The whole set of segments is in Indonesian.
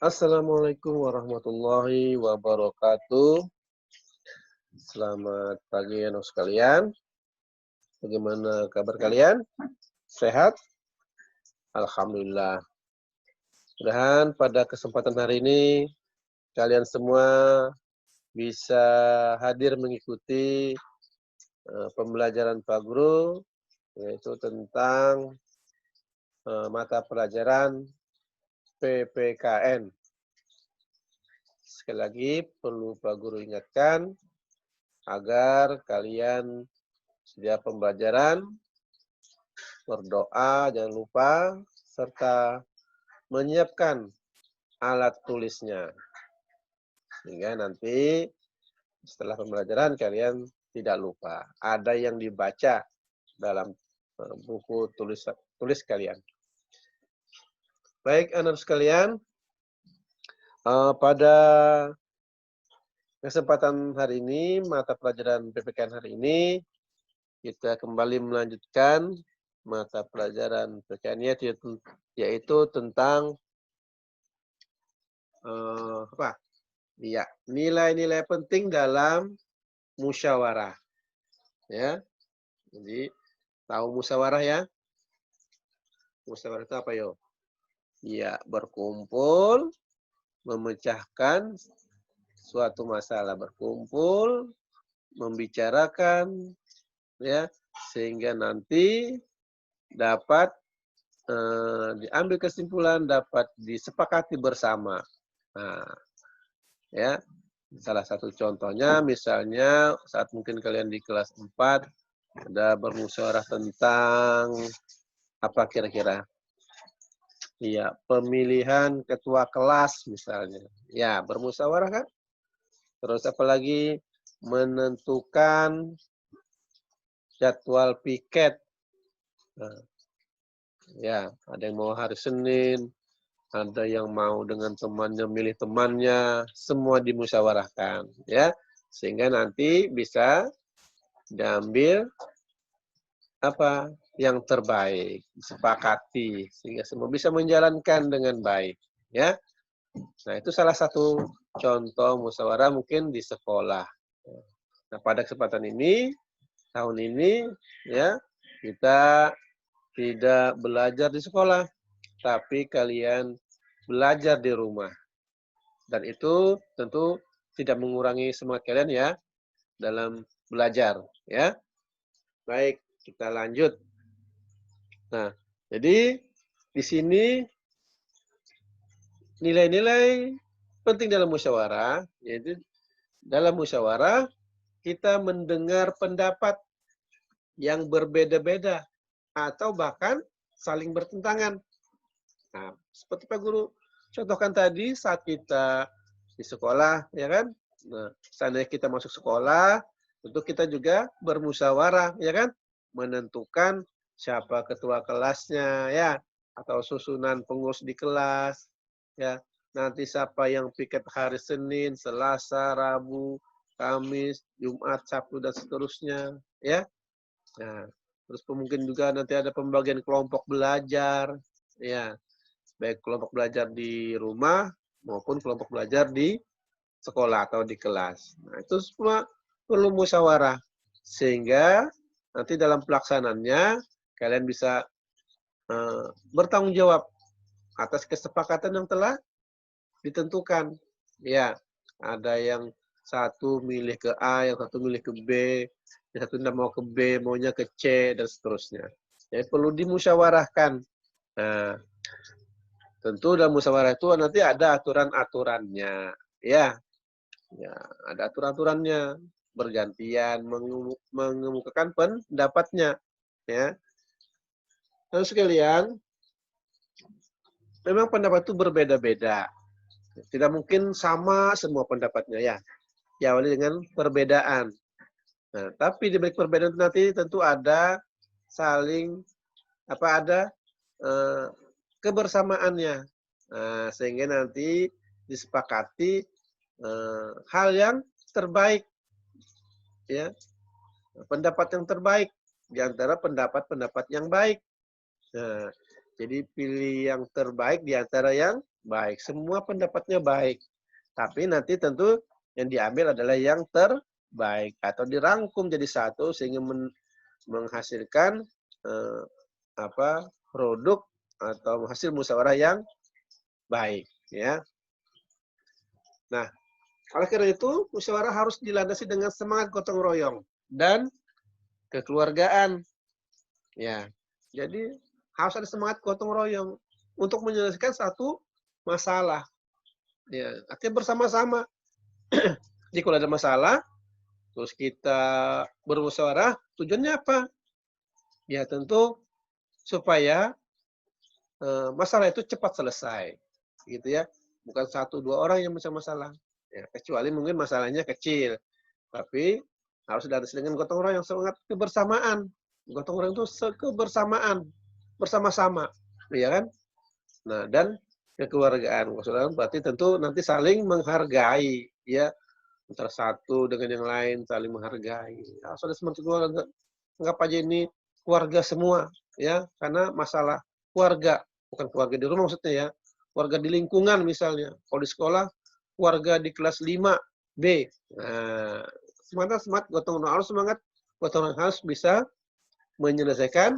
Assalamualaikum warahmatullahi wabarakatuh. Selamat pagi anak sekalian. Bagaimana kabar kalian? Sehat? Alhamdulillah. Mudah-mudahan pada kesempatan hari ini kalian semua bisa hadir mengikuti pembelajaran Pak Guru, yaitu tentang mata pelajaran PPKN. Sekali lagi perlu Pak Guru ingatkan agar kalian sedia pembelajaran, berdoa jangan lupa, serta menyiapkan alat tulisnya. Sehingga nanti setelah pembelajaran kalian tidak lupa. Ada yang dibaca dalam buku tulis kalian. Baik anak sekalian, pada kesempatan hari ini, mata pelajaran PPKN hari ini, kita kembali melanjutkan mata pelajaran PPKN yaitu tentang Ya, nilai-nilai penting dalam musyawarah. Ya, jadi tahu musyawarah ya? Musyawarah itu apa yo? Ya, berkumpul, memecahkan suatu masalah, berkumpul, membicarakan, ya, sehingga nanti dapat diambil kesimpulan, dapat disepakati bersama. Nah, ya, salah satu contohnya misalnya saat mungkin kalian di kelas 4 ada bermusyawarah tentang apa kira-kira? Iya, pemilihan ketua kelas misalnya. Ya, bermusyawarah kan? Terus apalagi menentukan jadwal piket. Nah, ya, ada yang mau hari Senin, ada yang mau dengan temannya milih temannya, semua dimusyawarahkan, ya. Sehingga nanti bisa diambil apa yang terbaik, disepakati sehingga semua bisa menjalankan dengan baik, ya. Nah, itu salah satu contoh musyawarah mungkin di sekolah. Nah, pada kesempatan ini, tahun ini, ya, kita tidak belajar di sekolah, tapi kalian belajar di rumah. Dan itu tentu tidak mengurangi semangat kalian ya dalam belajar, ya. Baik, kita lanjut. Nah, jadi di sini nilai-nilai penting dalam musyawarah, yaitu dalam musyawarah kita mendengar pendapat yang berbeda-beda atau bahkan saling bertentangan. Nah, seperti Pak Guru contohkan tadi saat kita di sekolah, ya kan? Nah, seandainya kita masuk sekolah, tentu kita juga bermusyawarah, ya kan? Menentukan siapa ketua kelasnya, ya, atau susunan pengurus di kelas, ya. Nanti siapa yang piket hari Senin, Selasa, Rabu, Kamis, Jumat, Sabtu, dan seterusnya, ya. Nah, terus mungkin juga nanti ada pembagian kelompok belajar, ya. Baik kelompok belajar di rumah maupun kelompok belajar di sekolah atau di kelas. Nah, itu semua perlu musyawarah. Sehingga nanti dalam pelaksanaannya kalian bisa bertanggung jawab atas kesepakatan yang telah ditentukan. Ya, ada yang satu milih ke A, yang satu milih ke B, yang satu tidak mau ke B, maunya ke C, dan seterusnya. Jadi perlu dimusyawarahkan. Nah, tentu dalam musyawarah itu nanti ada aturan-aturannya. Ya, ya, ada aturan-aturannya. Bergantian mengemukakan pendapatnya. Ya. Lalu sekalian, memang pendapat itu berbeda-beda. Tidak mungkin sama semua pendapatnya ya. Diawali dengan perbedaan. Nah, tapi di balik perbedaan itu nanti tentu ada saling ada kebersamaannya. Nah, sehingga nanti disepakati hal yang terbaik, ya, pendapat yang terbaik di antara pendapat-pendapat yang baik. Nah, jadi pilih yang terbaik di antara yang baik. Semua pendapatnya baik. Tapi nanti tentu yang diambil adalah yang terbaik atau dirangkum jadi satu sehingga menghasilkan eh, produk atau hasil musyawarah yang baik, ya. Nah, oleh karena itu musyawarah harus dilandasi dengan semangat gotong royong dan kekeluargaan, ya. Jadi harus ada semangat gotong royong untuk menyelesaikan satu masalah, ya. Artinya bersama-sama. Jadi kalau ada masalah, terus kita bermusyawarah, tujuannya apa? Ya tentu supaya masalah itu cepat selesai, gitu ya. Bukan satu dua orang yang mencari masalah. Ya, kecuali mungkin masalahnya kecil, tapi harus dilandasi dengan gotong royong, semangat kebersamaan. Gotong royong itu kebersamaan, bersama-sama, ya kan? Nah, dan kekeluargaan. Kekeluargaan berarti tentu nanti saling menghargai, ya. Antara satu dengan yang lain saling menghargai. Harus ada semangat keluarga. Anggap aja ini keluarga semua, ya. Karena masalah keluarga, bukan keluarga di rumah maksudnya ya. Keluarga di lingkungan misalnya. Kalau di sekolah, keluarga di kelas 5 B. Nah, semangat gotong royong, harus semangat gotong royong, harus bisa menyelesaikan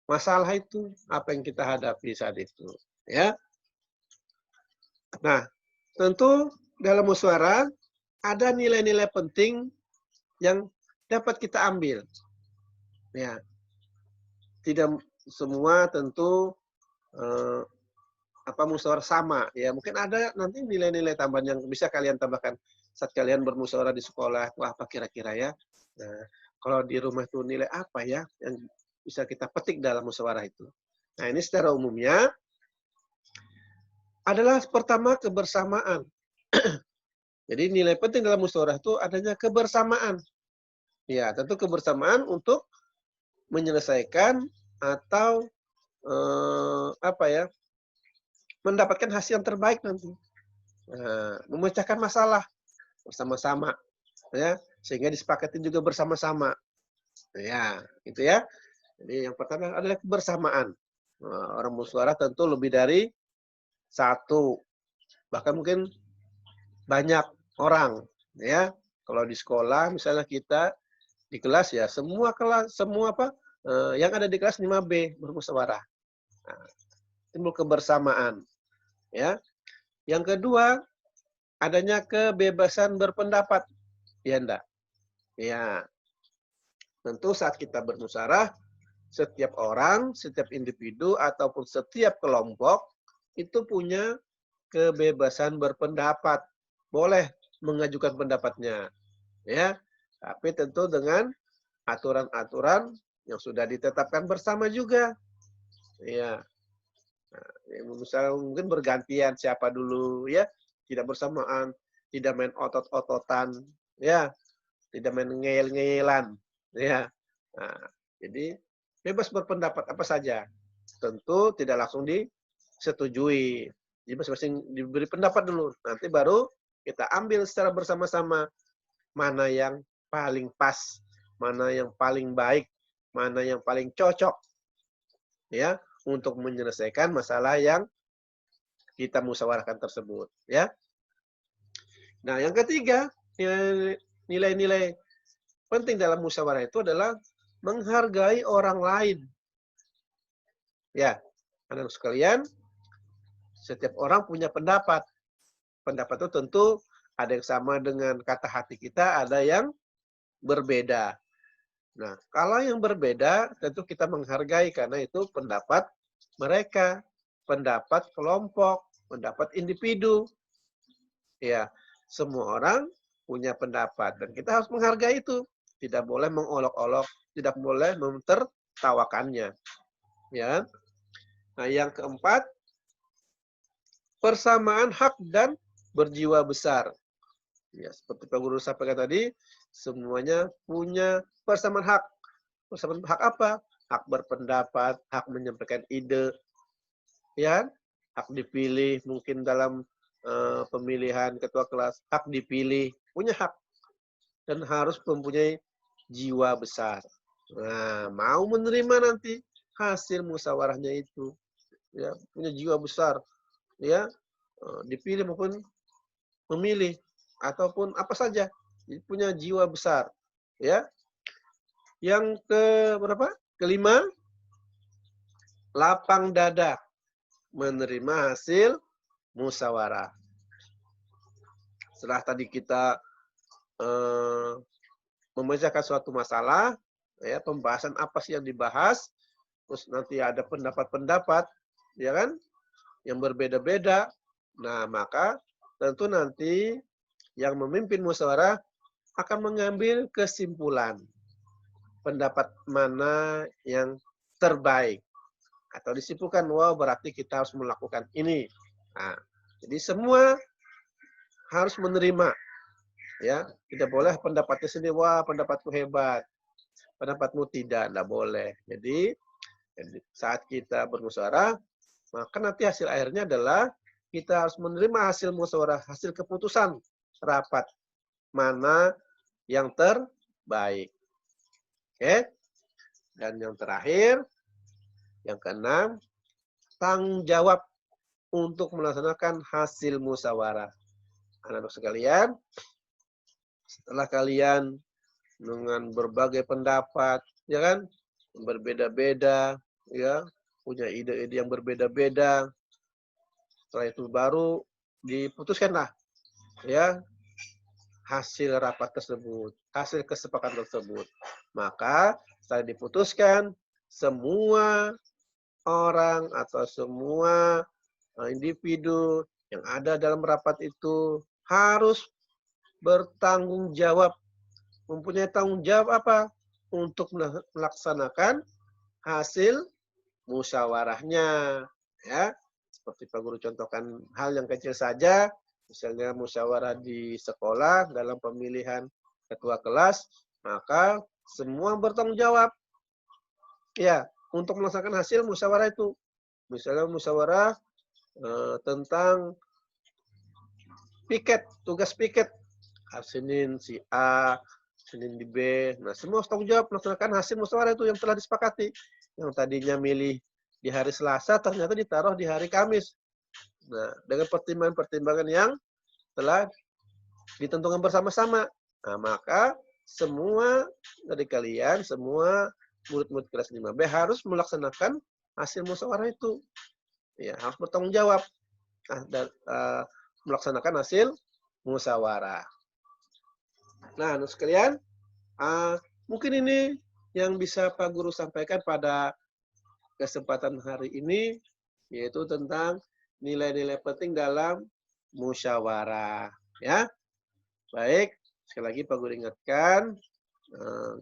masalah itu, apa yang kita hadapi saat itu, ya. Nah, tentu dalam musyawarah ada nilai-nilai penting yang dapat kita ambil. Ya, tidak semua tentu eh, musyawarah sama. Ya, mungkin ada nanti nilai-nilai tambahan yang bisa kalian tambahkan saat kalian bermusyawarah di sekolah. Wah, apa kira-kira ya? Nah, kalau di rumah itu nilai apa ya yang bisa kita petik dalam musyawarah itu? Nah, ini secara umumnya adalah pertama kebersamaan. Jadi nilai penting dalam musyawarah itu adanya kebersamaan. Ya, tentu kebersamaan untuk menyelesaikan atau mendapatkan hasil yang terbaik nanti. Nah, memecahkan masalah bersama-sama, ya, sehingga disepakati juga bersama-sama. Ya, itu ya. Jadi yang pertama adalah kebersamaan. Nah, orang musyawarah tentu lebih dari satu, bahkan mungkin banyak orang, ya. Kalau di sekolah misalnya kita di kelas ya semua kelas yang ada di kelas 5B bermusyawarah. Nah, timbul kebersamaan, ya. Yang kedua, adanya kebebasan berpendapat, ya enggak? Ya, tentu saat kita bermusyawarah, setiap orang, setiap individu ataupun setiap kelompok itu punya kebebasan berpendapat, boleh mengajukan pendapatnya, ya. Tapi tentu dengan aturan-aturan yang sudah ditetapkan bersama juga, ya. Misalnya mungkin bergantian siapa dulu, ya, tidak bersamaan, tidak main otot-ototan, ya, tidak main ngeyel-ngeyelan, ya. Nah, jadi bebas berpendapat apa saja, tentu tidak langsung disetujui. Jadi masing-masing diberi pendapat dulu, nanti baru kita ambil secara bersama-sama mana yang paling pas, mana yang paling baik, mana yang paling cocok, ya, untuk menyelesaikan masalah yang kita musyawarahkan tersebut, ya. Nah, yang ketiga, nilai-nilai penting dalam musyawarah itu adalah menghargai orang lain. Ya, anak sekalian, setiap orang punya pendapat. Pendapat itu tentu ada yang sama dengan kata hati kita, ada yang berbeda. Nah, kalau yang berbeda tentu kita menghargai karena itu pendapat mereka, pendapat kelompok, pendapat individu. Ya, semua orang punya pendapat dan kita harus menghargai itu. Tidak boleh mengolok-olok, tidak boleh mentertawakannya. Ya. Nah, yang keempat, persamaan hak dan berjiwa besar. Ya, seperti Pak Guru sampaikan tadi, semuanya punya persamaan hak. Persamaan hak apa? Hak berpendapat, hak menyampaikan ide, ya, hak dipilih mungkin dalam pemilihan ketua kelas, hak dipilih, punya hak dan harus mempunyai jiwa besar. Nah, mau menerima nanti hasil musyawarahnya itu, ya, punya jiwa besar, ya. dipilih maupun memilih ataupun apa saja, punya jiwa besar, ya. Yang ke berapa? Kelima, lapang dada menerima hasil musyawarah. Setelah tadi kita eh, memecahkan suatu masalah, ya, pembahasan apa sih yang dibahas, terus nanti ada pendapat-pendapat, ya kan, yang berbeda-beda. Nah, maka tentu nanti yang memimpin musyawarah akan mengambil kesimpulan pendapat mana yang terbaik atau disimpulkan, wah berarti kita harus melakukan ini. Nah, jadi semua harus menerima, ya. Tidak boleh pendapatnya sendiri, wah pendapatku hebat, pendapatmu tidak boleh. Jadi saat kita bermusyawarah, maka nanti hasil akhirnya adalah kita harus menerima hasil musyawarah, hasil keputusan rapat mana yang terbaik. Oke? Dan yang terakhir, yang keenam, tanggung jawab untuk melaksanakan hasil musyawarah. Anak-anak sekalian, setelah kalian dengan berbagai pendapat, ya kan, berbeda-beda, ya, punya ide-ide yang berbeda-beda, setelah itu baru diputuskanlah, ya, hasil rapat tersebut, hasil kesepakatan tersebut. Maka setelah diputuskan, semua orang atau semua individu yang ada dalam rapat itu harus bertanggung jawab, mempunyai tanggung jawab apa? Untuk melaksanakan hasil musyawarahnya, ya. Seperti Pak Guru contohkan hal yang kecil saja, misalnya musyawarah di sekolah dalam pemilihan ketua kelas, maka semua bertanggung jawab, ya, untuk melaksanakan hasil musyawarah itu. Misalnya musyawarah tentang piket, tugas piket. Senin si A, Senin di B. Nah, semua harus tanggung jawab melaksanakan hasil musyawarah itu yang telah disepakati. Yang tadinya milih di hari Selasa, ternyata ditaruh di hari Kamis. Nah, dengan pertimbangan-pertimbangan yang telah ditentukan bersama-sama. Nah, maka semua dari kalian, semua murid-murid kelas 5B harus melaksanakan hasil musyawarah itu. Ya, harus bertanggung jawab. Nah, dan melaksanakan hasil musyawarah. Nah, anak sekalian, mungkin ini yang bisa Pak Guru sampaikan pada kesempatan hari ini, yaitu tentang nilai-nilai penting dalam musyawarah. Ya, baik. Sekali lagi Pak Guru ingatkan,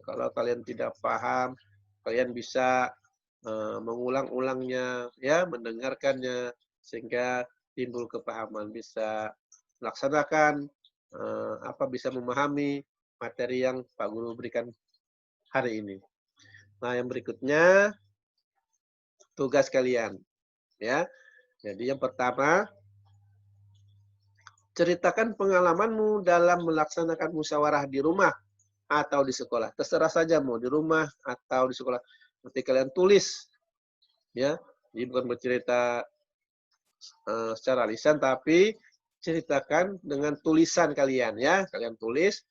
kalau kalian tidak paham, kalian bisa mengulang-ulangnya, ya, mendengarkannya, sehingga timbul kepahaman, bisa melaksanakan, bisa memahami materi yang Pak Guru berikan hari ini. Nah, yang berikutnya tugas kalian, ya. Jadi yang pertama, ceritakan pengalamanmu dalam melaksanakan musyawarah di rumah atau di sekolah. Terserah saja mau di rumah atau di sekolah. Nanti kalian tulis, ya. Jadi bukan bercerita secara lisan, tapi ceritakan dengan tulisan kalian, ya. Kalian tulis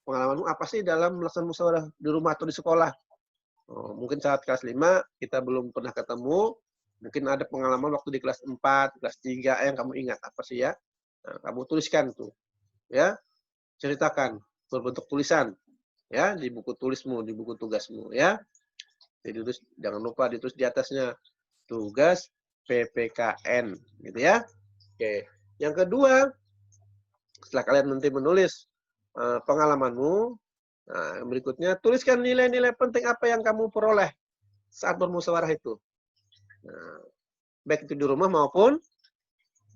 pengalamanmu apa sih dalam melaksanakan musyawarah di rumah atau di sekolah. Mungkin saat kelas 5 kita belum pernah ketemu, mungkin ada pengalaman waktu di kelas 4, kelas 3 yang kamu ingat apa sih, ya. Nah, kamu tuliskan tuh, ya. Ceritakan berbentuk tulisan, ya, di buku tulismu, di buku tugasmu, ya. Jadi jangan lupa ditulis di atasnya tugas PPKN, gitu ya. Oke. Yang kedua, setelah kalian nanti menulis pengalamanmu, nah, berikutnya tuliskan nilai-nilai penting apa yang kamu peroleh saat bermusyawarah itu. Nah, baik itu di rumah maupun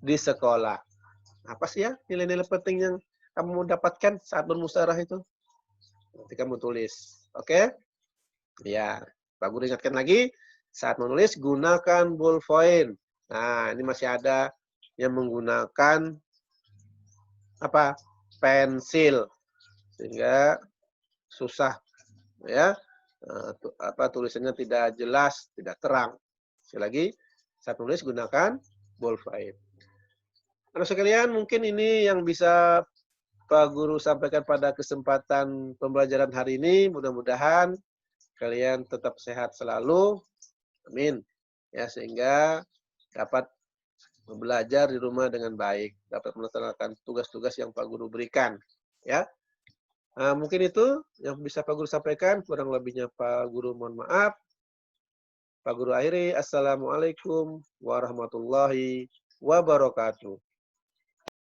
di sekolah. Apa sih ya nilai-nilai penting yang kamu dapatkan saat bermusyawarah itu? Nanti kamu tulis. Oke? Ya, Pak Guru ingatkan lagi, saat menulis gunakan ballpoint. Nah, ini masih ada yang menggunakan apa? Pensil. Sehingga susah, ya. Tulisannya tidak jelas, tidak terang. Sekali lagi, saat menulis gunakan ballpoint. Anak sekalian, mungkin ini yang bisa Pak Guru sampaikan pada kesempatan pembelajaran hari ini. Mudah-mudahan kalian tetap sehat selalu. Amin. Ya, sehingga dapat belajar di rumah dengan baik, dapat melaksanakan tugas-tugas yang Pak Guru berikan. Ya, mungkin itu yang bisa Pak Guru sampaikan. Kurang lebihnya Pak Guru mohon maaf. Pak Guru akhiri, Assalamualaikum warahmatullahi wabarakatuh.